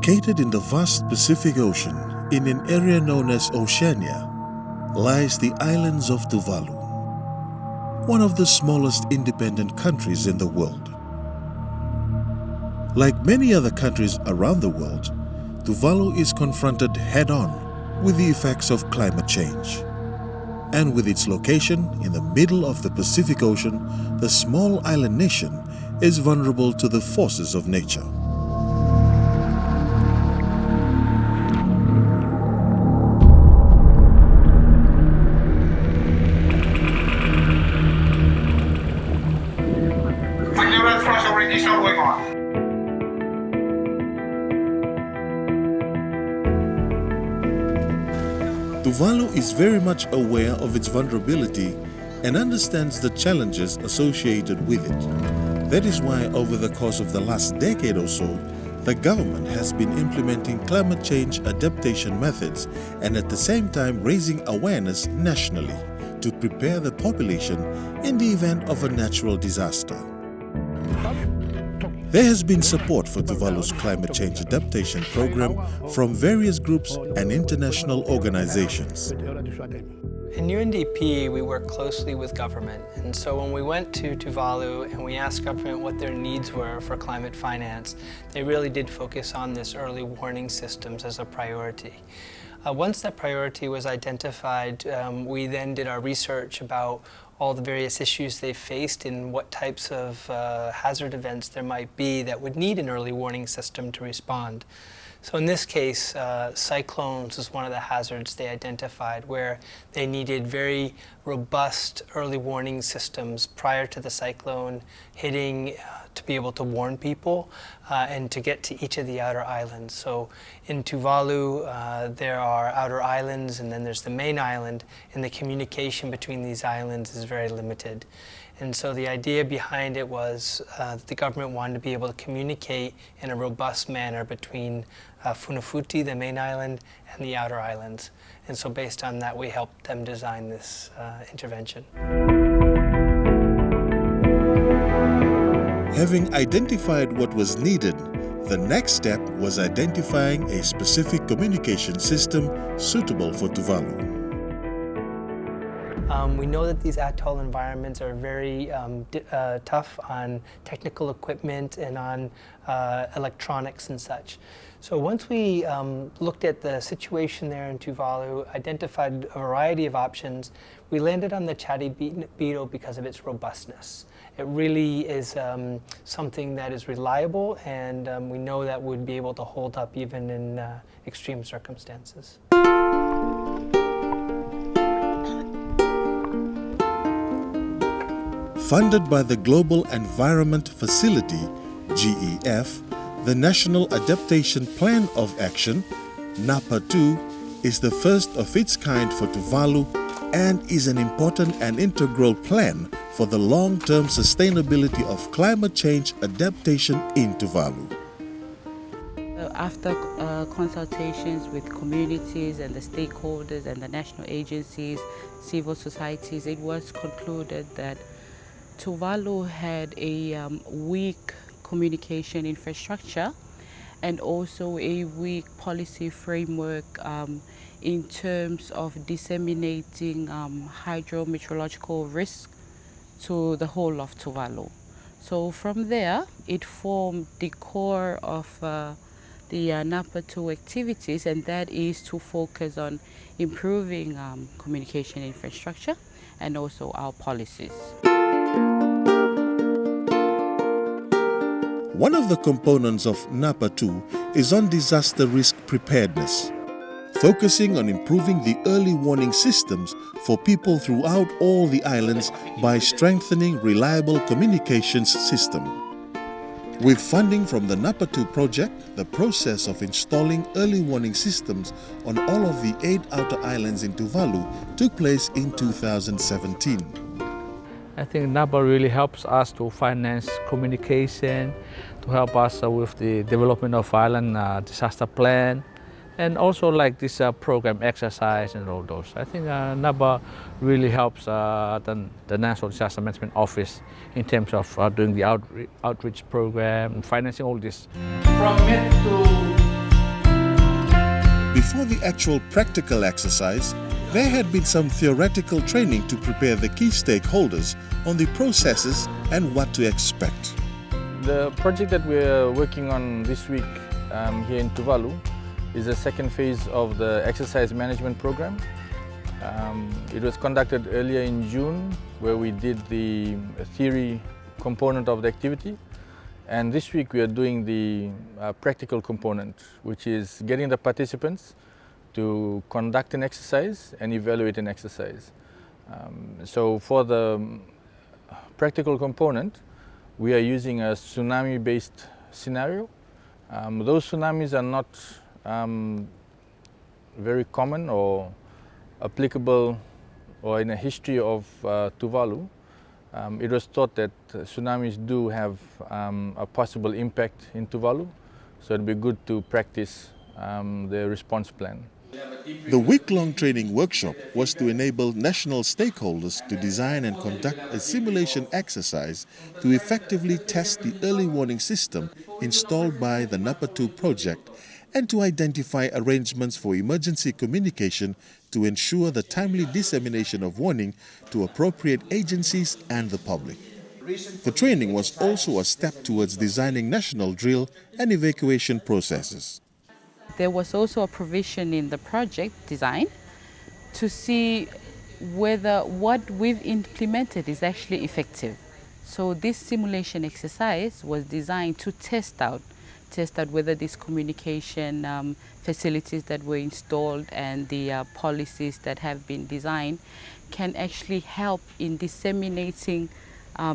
Located in the vast Pacific Ocean, in an area known as Oceania, lies the islands of Tuvalu, one of the smallest independent countries in the world. Like many other countries around the world, Tuvalu is confronted head-on with the effects of climate change. And with its location in the middle of the Pacific Ocean, the small island nation is vulnerable to the forces of nature. Tuvalu is very much aware of its vulnerability and understands the challenges associated with it. That is why over the course of the last decade or so, the government has been implementing climate change adaptation methods and at the same time raising awareness nationally to prepare the population in the event of a natural disaster. There has been support for Tuvalu's climate change adaptation program from various groups and international organizations. In UNDP, we work closely with government, and so when we went to Tuvalu and we asked government what their needs were for climate finance, they really did focus on this early warning systems as a priority. Once that priority was identified, we then did our research about all the various issues they faced and what types of hazard events there might be that would need an early warning system to respond. So in this case, cyclones was one of the hazards they identified where they needed very robust early warning systems prior to the cyclone hitting to be able to warn people and to get to each of the outer islands. So in Tuvalu, there are outer islands and then there's the main island, and the communication between these islands is very limited. And so the idea behind it was that the government wanted to be able to communicate in a robust manner between Funafuti, the main island, and the outer islands. And so based on that, we helped them design this intervention. Having identified what was needed, the next step was identifying a specific communication system suitable for Tuvalu. We know that these atoll environments are very tough on technical equipment and on electronics and such. So once we looked at the situation there in Tuvalu, identified a variety of options, we landed on the chatty beetle because of its robustness. It really is something that is reliable, and we know that would be able to hold up even in extreme circumstances. Funded by the Global Environment Facility, GEF, the National Adaptation Plan of Action, NAPA 2, is the first of its kind for Tuvalu and is an important and integral plan for the long-term sustainability of climate change adaptation in Tuvalu. After consultations with communities and the stakeholders and the national agencies, civil societies, it was concluded that Tuvalu had a weak communication infrastructure and also a weak policy framework in terms of disseminating hydrometeorological risk to the whole of Tuvalu. So from there, it formed the core of the NAPA 2 activities, and that is to focus on improving communication infrastructure and also our policies. One of the components of NAPA 2 is on disaster risk preparedness, focusing on improving the early warning systems for people throughout all the islands by strengthening reliable communications system. With funding from the NAPA 2 project, the process of installing early warning systems on all of the 8 outer islands in Tuvalu took place in 2017. I think NAPA really helps us to finance communication, to help us with the development of island disaster plan, and also like this program exercise and all those. I think NAPA really helps the National Disaster Management Office in terms of doing the outreach program and financing all this. From mid to before the actual practical exercise, there had been some theoretical training to prepare the key stakeholders on the processes and what to expect. The project that we're working on this week here in Tuvalu is the second phase of the exercise management program. It was conducted earlier in June, where we did the theory component of the activity. And this week we are doing the practical component, which is getting the participants to conduct an exercise and evaluate an exercise. So for the practical component, we are using a tsunami-based scenario. Those tsunamis are not very common or applicable or in a history of Tuvalu. It was thought that tsunamis do have a possible impact in Tuvalu, so it'd be good to practice the response plan. The week-long training workshop was to enable national stakeholders to design and conduct a simulation exercise to effectively test the early warning system installed by the NAPA 2 project and to identify arrangements for emergency communication to ensure the timely dissemination of warning to appropriate agencies and the public. The training was also a step towards designing national drill and evacuation processes. There was also a provision in the project design to see whether what we've implemented is actually effective. So this simulation exercise was designed to test out whether these communication facilities that were installed and the policies that have been designed can actually help in disseminating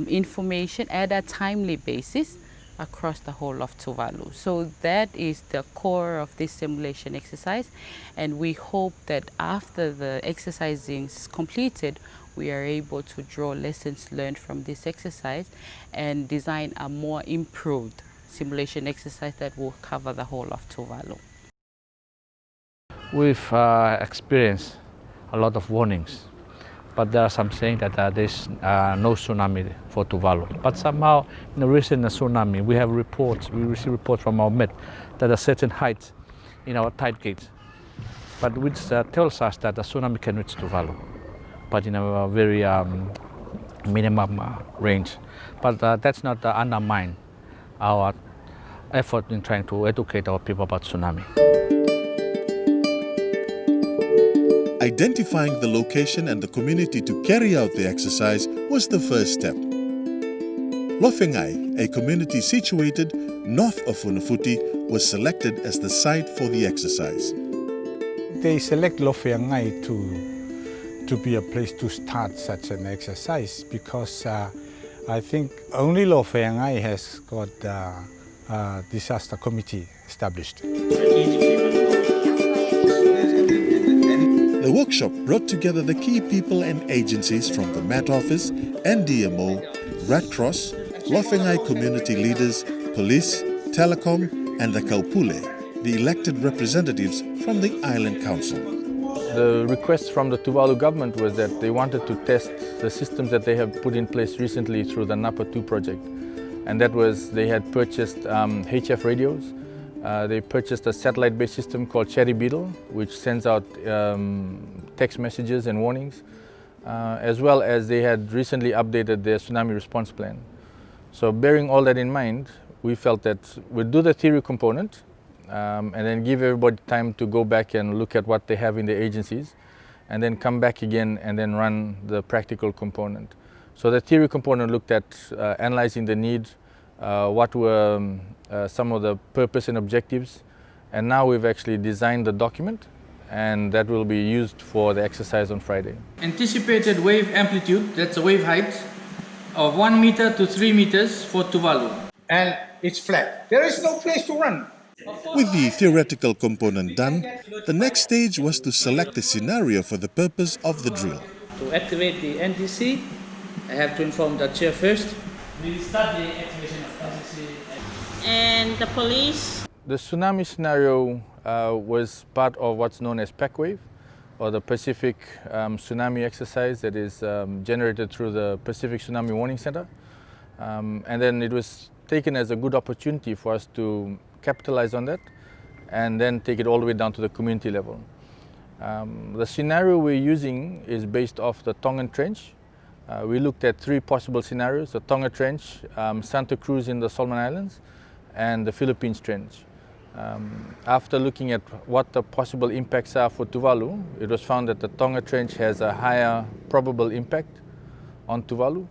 information at a timely basis across the whole of Tuvalu. So that is the core of this simulation exercise, and we hope that after the exercising is completed, we are able to draw lessons learned from this exercise and design a more improved simulation exercise that will cover the whole of Tuvalu. We've experienced a lot of warnings, but there are some saying that there's no tsunami for Tuvalu. But somehow, in the recent tsunami, we receive reports from our Met that a certain height in our tide gate, but which tells us that the tsunami can reach Tuvalu, but in a very minimum range. But that's not undermine our effort in trying to educate our people about tsunami. Identifying the location and the community to carry out the exercise was the first step. Lofengai, a community situated north of Funafuti, was selected as the site for the exercise. They select Lofengai to be a place to start such an exercise because I think only Lofengai has got a disaster committee established. The workshop brought together the key people and agencies from the Met Office, NDMO, Red Cross, Lofengai community leaders, police, telecom, and the Kaupule, the elected representatives from the Island Council. The request from the Tuvalu government was that they wanted to test the systems that they have put in place recently through the NAPA 2 project. And that was, they had purchased HF radios. They purchased a satellite-based system called Cherry Beetle, which sends out text messages and warnings, as well as they had recently updated their tsunami response plan. So bearing all that in mind, we felt that we'd do the theory component and then give everybody time to go back and look at what they have in their agencies, and then come back again and then run the practical component. So the theory component looked at analyzing the need, what were some of the purpose and objectives, and now we've actually designed the document, and that will be used for the exercise on Friday. Anticipated wave amplitude, that's a wave height, of 1 meter to 3 meters for Tuvalu. And it's flat. There is no place to run. With the theoretical component done, the next stage was to select a scenario for the purpose of the drill. To activate the NDC, I have to inform the chair first. We start the activation of NDC. And the police? The tsunami scenario was part of what's known as PACWAVE, or the Pacific Tsunami Exercise that is generated through the Pacific Tsunami Warning Center. And then it was taken as a good opportunity for us to capitalize on that and then take it all the way down to the community level. The scenario we're using is based off the Tongan Trench. We looked at 3 possible scenarios: the Tonga Trench, Santa Cruz in the Solomon Islands, and the Philippines Trench. After looking at what the possible impacts are for Tuvalu, it was found that the Tonga Trench has a higher probable impact on Tuvalu,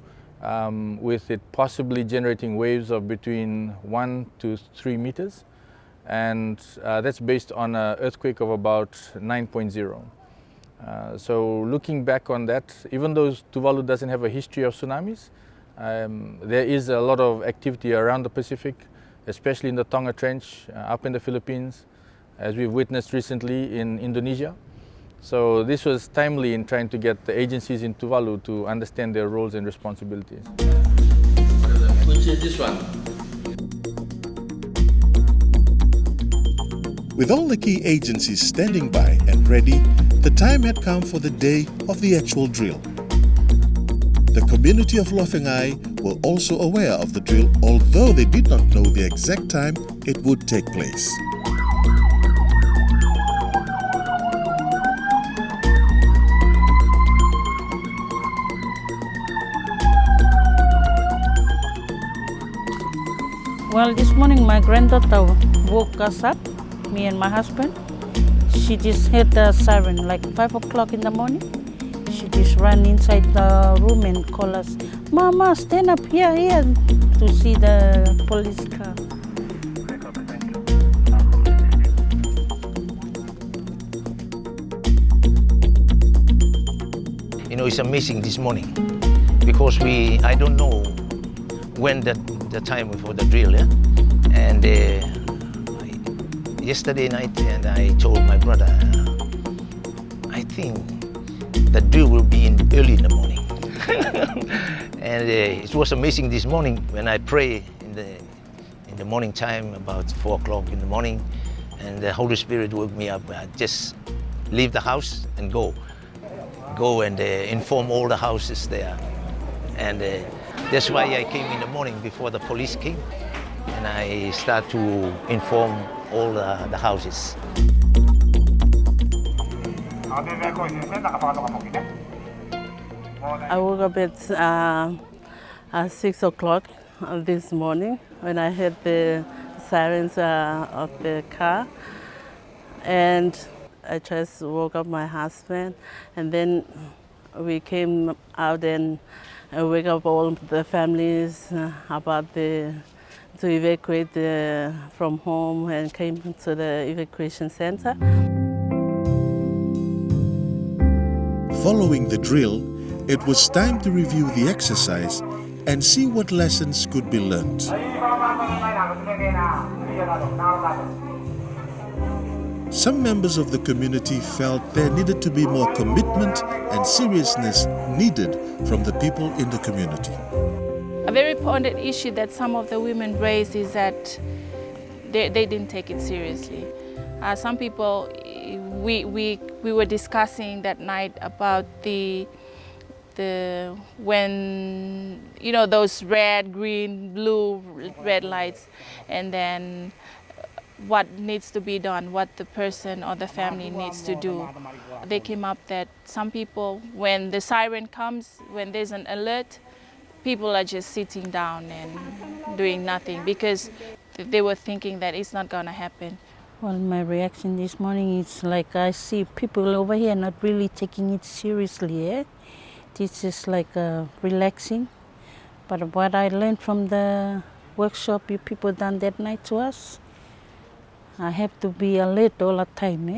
with it possibly generating waves of between 1 to 3 meters. And that's based on an earthquake of about 9.0. So looking back on that, even though Tuvalu doesn't have a history of tsunamis, there is a lot of activity around the Pacific, especially in the Tonga Trench, up in the Philippines, as we've witnessed recently in Indonesia. So this was timely in trying to get the agencies in Tuvalu to understand their roles and responsibilities. Which is this one? With all the key agencies standing by and ready, the time had come for the day of the actual drill. The community of Lofengai were also aware of the drill, although they did not know the exact time it would take place. Well, this morning my granddaughter woke us up, me and my husband. She just heard the siren like 5 o'clock in the morning. She just ran inside the room and called us, "Mama, stand up here, to see the police car." You know, it's amazing this morning because I don't know when the time for the drill, yeah? And yesterday night, and I told my brother, I think the drill will be early in the morning. And it was amazing this morning when I pray in the morning time, about 4 o'clock in the morning, and the Holy Spirit woke me up. I just leave the house and go and inform all the houses there. And that's why I came in the morning before the police came, and I start to inform all the houses. I woke up at 6 o'clock this morning when I heard the sirens of the car, and I just woke up my husband, and then we came out and wake up all the families to evacuate from home, and came to the evacuation center. Following the drill, it was time to review the exercise and see what lessons could be learned. Some members of the community felt there needed to be more commitment and seriousness needed from the people in the community. A very important issue that some of the women raised is that they didn't take it seriously. Some people, we were discussing that night about when, you know, those red, green, blue, red lights, and then what needs to be done, what the person or the family needs to do. They came up that some people, when the siren comes, when there's an alert, people are just sitting down and doing nothing because they were thinking that it's not gonna happen. Well, my reaction this morning is like I see people over here not really taking it seriously. It's just like relaxing. But what I learned from the workshop you people done that night to us, I have to be alert all the time.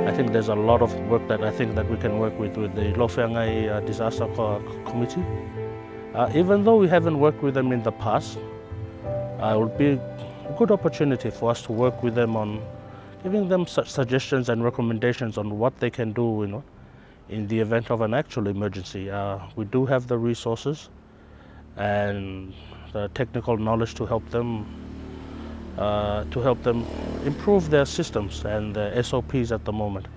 I think there's a lot of work that I think that we can work with the Lofengai Disaster Committee. Even though we haven't worked with them in the past, it would be a good opportunity for us to work with them on giving them such suggestions and recommendations on what they can do, you know, in the event of an actual emergency. We do have the resources and the technical knowledge to help them improve their systems and their SOPs at the moment.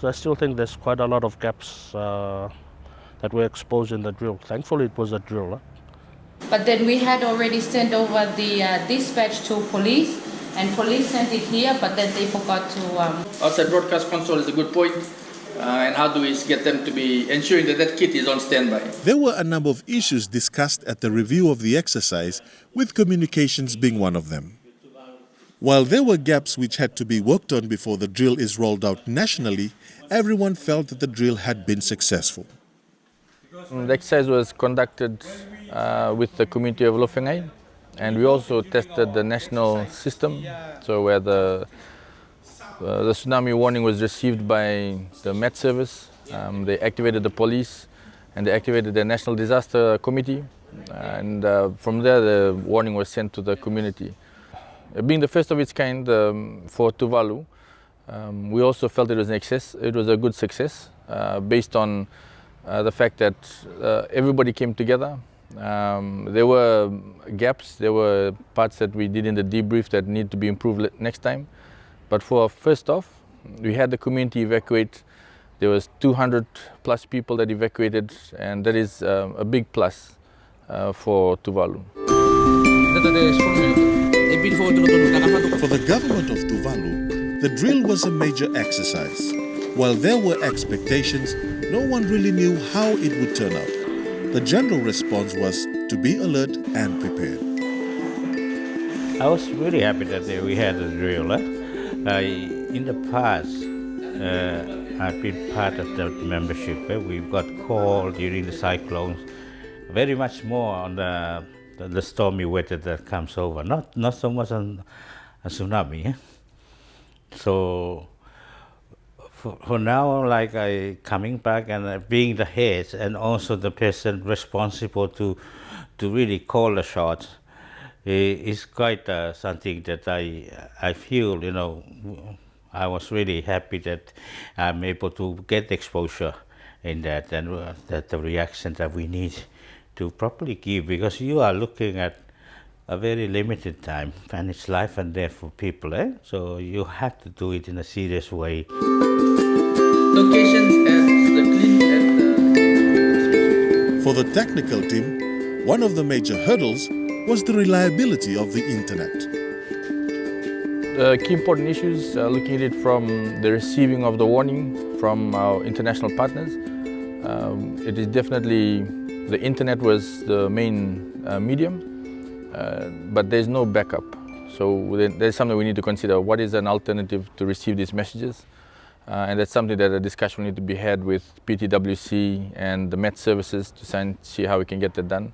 So I still think there's quite a lot of gaps that were exposed in the drill. Thankfully, it was a drill. But then we had already sent over the dispatch to police, and police sent it here, but then they forgot to... Outside broadcast console is a good point. And how do we get them to be ensuring that that kit is on standby? There were a number of issues discussed at the review of the exercise, with communications being one of them. While there were gaps which had to be worked on before the drill is rolled out nationally, everyone felt that the drill had been successful. The exercise was conducted with the community of Lofengai, and we also tested the national system, so where the tsunami warning was received by the Met Service. They activated the police and they activated the National Disaster Committee, and from there the warning was sent to the community. Being the first of its kind for Tuvalu, we also felt it was a good success based on the fact that everybody came together. There were gaps, there were parts that we did in the debrief that need to be improved next time. But for first off, we had the community evacuate. There was 200 plus people that evacuated, and that is a big plus for Tuvalu. For the government of Tuvalu, the drill was a major exercise. While there were expectations, no one really knew how it would turn out. The general response was to be alert and prepared. I was really happy that we had a drill. In the past, I've been part of the membership. We got called during the cyclones, very much more on the stormy weather that comes over, not so much on a tsunami. So for now, like coming back and being the head and also the person responsible to really call the shots, is quite something that I feel, I was really happy that I'm able to get exposure in that, and that the reaction that we need to properly give, because you are looking at a very limited time and it's life and death for people, so you have to do it in a serious way. Locations at the For the technical team, one of the major hurdles was the reliability of the internet. The key important issues, looking at it from the receiving of the warning from our international partners, it is definitely the internet was the main medium, but there's no backup. So there's something we need to consider. What is an alternative to receive these messages? And that's something that a discussion will need to be had with PTWC and the Met services to see how we can get that done.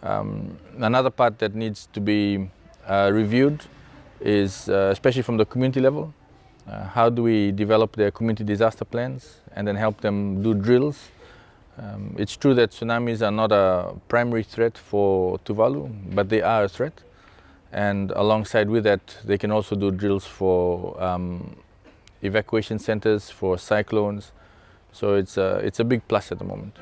Another part that needs to be reviewed is, especially from the community level, how do we develop their community disaster plans and then help them do drills. It's true that tsunamis are not a primary threat for Tuvalu, but they are a threat. And alongside with that, they can also do drills for evacuation centers, for cyclones. So it's a big plus at the moment.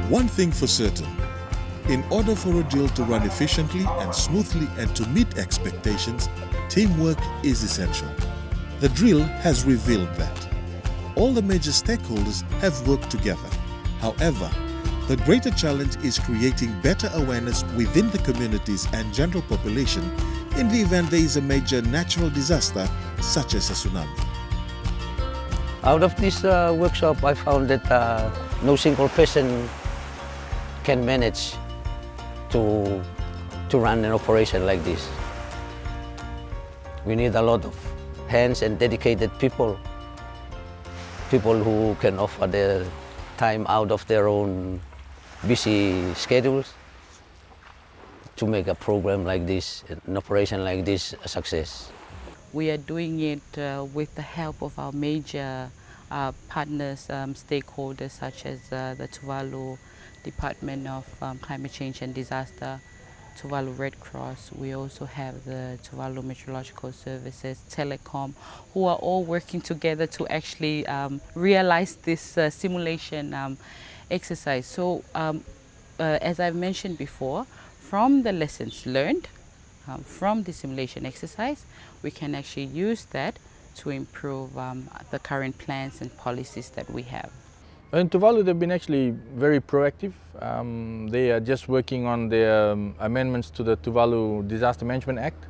One thing for certain, in order for a drill to run efficiently and smoothly and to meet expectations, teamwork is essential. The drill has revealed that. All the major stakeholders have worked together. However, the greater challenge is creating better awareness within the communities and general population in the event there is a major natural disaster such as a tsunami. Out of this workshop, I found that no single person can manage to run an operation like this. We need a lot of hands and dedicated people who can offer their time out of their own busy schedules to make a program like this, an operation like this, a success. We are doing it with the help of our major partners, stakeholders such as the Tuvalu Department of Climate Change and Disaster, Tuvalu Red Cross. We also have the Tuvalu Meteorological Services, Telecom, who are all working together to actually realize this simulation exercise. So as I've mentioned before, from the lessons learned, from the simulation exercise, we can actually use that to improve the current plans and policies that we have. In Tuvalu, they've been actually very proactive. They are just working on the amendments to the Tuvalu Disaster Management Act.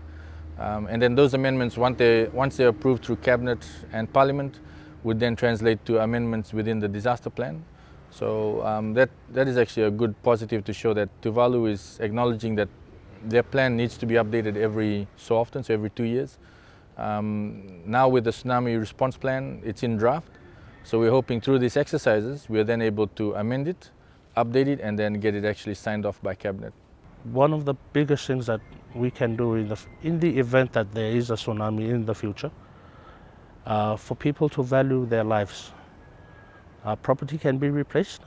And then those amendments, once they're approved through Cabinet and Parliament, would then translate to amendments within the disaster plan. So that is actually a good positive to show that Tuvalu is acknowledging that their plan needs to be updated every so often, so every 2 years. Now with the tsunami response plan, it's in draft. So we're hoping through these exercises, we're then able to amend it, update it, and then get it actually signed off by Cabinet. One of the biggest things that we can do in the event that there is a tsunami in the future, for people to value their lives. Property can be replaced,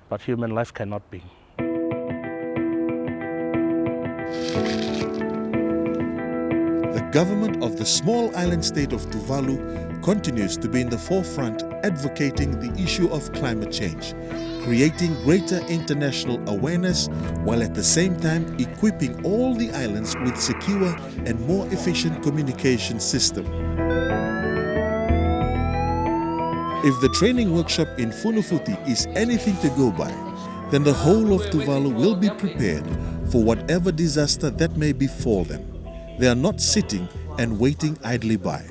but human life cannot be. The government of the small island state of Tuvalu continues to be in the forefront advocating the issue of climate change, creating greater international awareness while at the same time equipping all the islands with secure and more efficient communication system. If the training workshop in Funafuti is anything to go by, then the whole of Tuvalu will be prepared for whatever disaster that may befall them. They are not sitting and waiting idly by.